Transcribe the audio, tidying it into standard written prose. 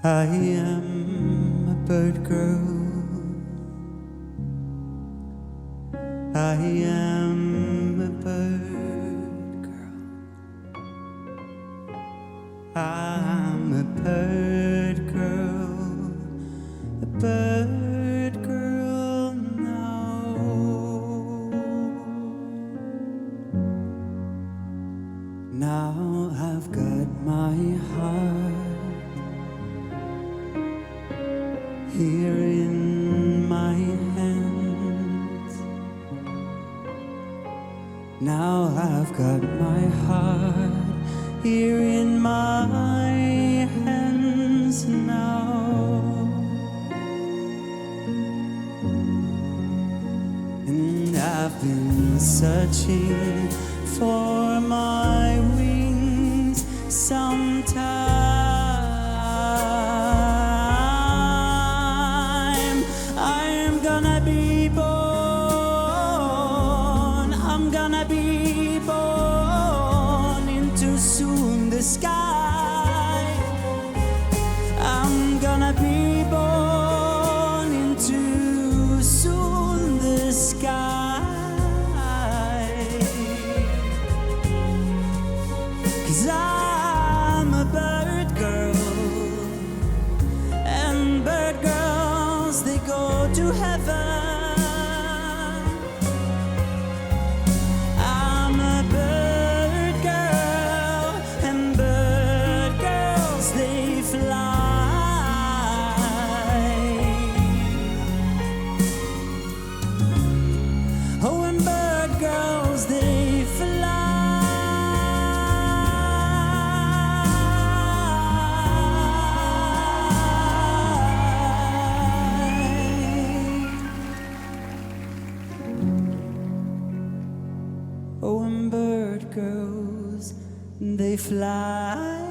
I am a bird girl. I am a bird girl. I'm a bird girl. A bird girl now. Now I've got my heart here in my hands. Now I've got my heart here in my hands now. And I've been searching for my wings sometime. I'm gonna be born. I'm gonna be born into soon the sky. I'm gonna be born into soon the sky. 'Cause I'm a bird girl, and bird girls, they go to heaven. I'm a bird girl, and bird girls, they fly. Oh, and bird girls, they fly. Oh, and bird girls, they fly.